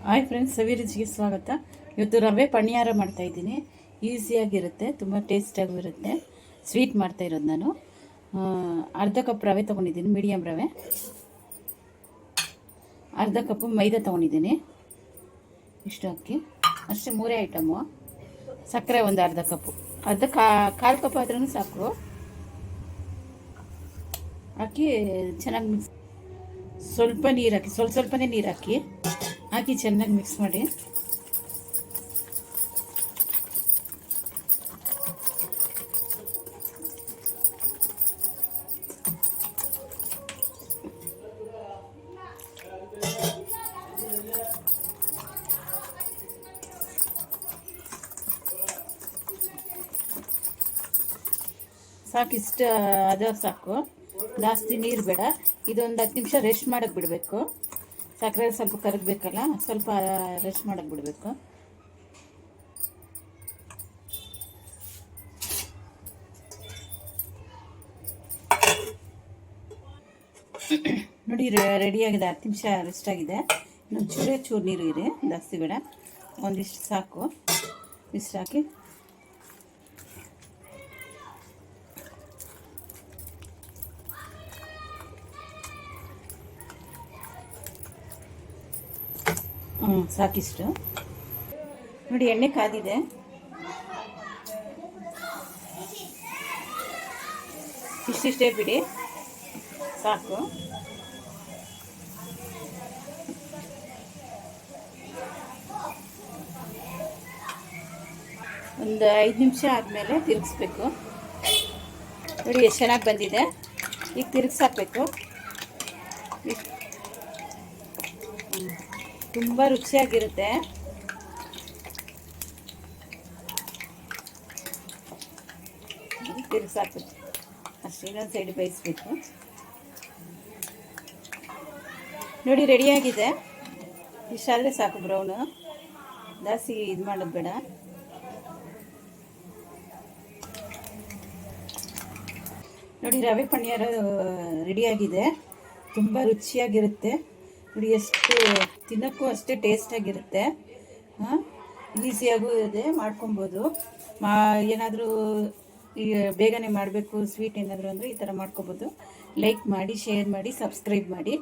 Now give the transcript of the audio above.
Hi friends, ಸವಿ ರುಚಿಗೆ ಸ್ವಾಗತ. ಇವತ್ತು ರವೆ ಪಣಿಯಾರ ಮಾಡ್ತಾಯಿದ್ದೀನಿ. ಈಸಿಯಾಗಿರುತ್ತೆ, ತುಂಬ ಟೇಸ್ಟಾಗಿರುತ್ತೆ. ಸ್ವೀಟ್ ಮಾಡ್ತಾಯಿರೋದು ನಾನು. ಅರ್ಧ ಕಪ್ ರವೆ ತೊಗೊಂಡಿದ್ದೀನಿ, ಮೀಡಿಯಮ್ ರವೆ. ಅರ್ಧ ಕಪ್ಪು ಮೈದಾ ತೊಗೊಂಡಿದ್ದೀನಿ. ಇಷ್ಟು ಅಕ್ಕಿ ಅಷ್ಟೇ, ಮೂರೇ ಐಟಮು. ಸಕ್ಕರೆ ಒಂದು ಅರ್ಧ ಕಪ್ಪು, ಕಾಲು ಕಪ್ ಆದ್ರೂ ಸಾಕು. ಹಾಕಿ ಚೆನ್ನಾಗಿ ಮಿಕ್ಸ್, ಸ್ವಲ್ಪ ನೀರು ಹಾಕಿ, ಸ್ವಲ್ಪನೇ ನೀರು ಹಾಕಿ ಚೆನ್ನಾಗಿ ಮಿಕ್ಸ್ ಮಾಡಿ. ಸಾಕು, ಇಷ್ಟು ಅದ ಸಾಕು, ಜಾಸ್ತಿ ನೀರು ಬೇಡ. ಇದೊಂದು 10 ನಿಮಿಷ ರೆಸ್ಟ್ ಮಾಡೋಕ್ಕೆ ಬಿಡಬೇಕು. ಸಕ್ಕರೆ ಸ್ವಲ್ಪ ಕರಗಬೇಕಲ್ಲ, ಸ್ವಲ್ಪ ರೆಸ್ಟ್ ಮಾಡೋಕ್ಕೆ ಬಿಡಬೇಕು. ನೋಡಿ, ರೆಡಿಯಾಗಿದೆ. 10 ನಿಮಿಷ ರೆಸ್ಟ್ ಆಗಿದೆ. ಇನ್ನೊಂದು ಚೂರು ನೀರು ಇದೆ, ಜಾಸ್ತಿ ಬೇಡ, ಒಂದಿಷ್ಟು ಸಾಕು. ಇಷ್ಟು ಹಾಕಿ ಸಾಕಿಷ್ಟು. ನೋಡಿ, ಎಣ್ಣೆ ಕಾದಿದೆ. ಇಷ್ಟಿಷ್ಟೇ ಬಿಡಿ, ಸಾಕು. ಒಂದು 5 ನಿಮಿಷ ಆದಮೇಲೆ ತಿರುಗಿಸ್ಬೇಕು. ನೋಡಿ, ಎಷ್ಟು ಚೆನ್ನಾಗಿ ಬಂದಿದೆ. ಈಗ ತಿರುಗಿಸಾಕಬೇಕು. ತುಂಬ ರುಚಿಯಾಗಿರುತ್ತೆ. ತಿರುಗಿಸಾಕು ಅಷ್ಟೇ, ಇನ್ನೊಂದು ಸೈಡ್ ಬೇಯಿಸ್ಬೇಕು. ನೋಡಿ, ರೆಡಿಯಾಗಿದೆ. ಇಷ್ಟಾದರೆ ಸಾಕು. ಬ್ರೌನು ಜಾಸ್ತಿ ಇದು ಮಾಡೋದು ಬೇಡ. ನೋಡಿ, ರವೆ ಪಣಿಯಾರ ರೆಡಿಯಾಗಿದೆ. ತುಂಬ ರುಚಿಯಾಗಿರುತ್ತೆ. ನೋಡಿ, ಎಷ್ಟು ತಿನ್ನೋಕ್ಕೂ ಅಷ್ಟೇ ಟೇಸ್ಟಾಗಿರುತ್ತೆ. ಈಸಿಯಾಗೂ ಇದೆ, ಮಾಡ್ಕೊಬೋದು. ಏನಾದರೂ ಈಗ ಬೇಗನೆ ಮಾಡಬೇಕು ಸ್ವೀಟ್ ಏನಾದರೂ ಅಂದರೆ ಈ ಥರ ಮಾಡ್ಕೊಬೋದು. ಲೈಕ್ ಮಾಡಿ, ಶೇರ್ ಮಾಡಿ, ಸಬ್ಸ್ಕ್ರೈಬ್ ಮಾಡಿ.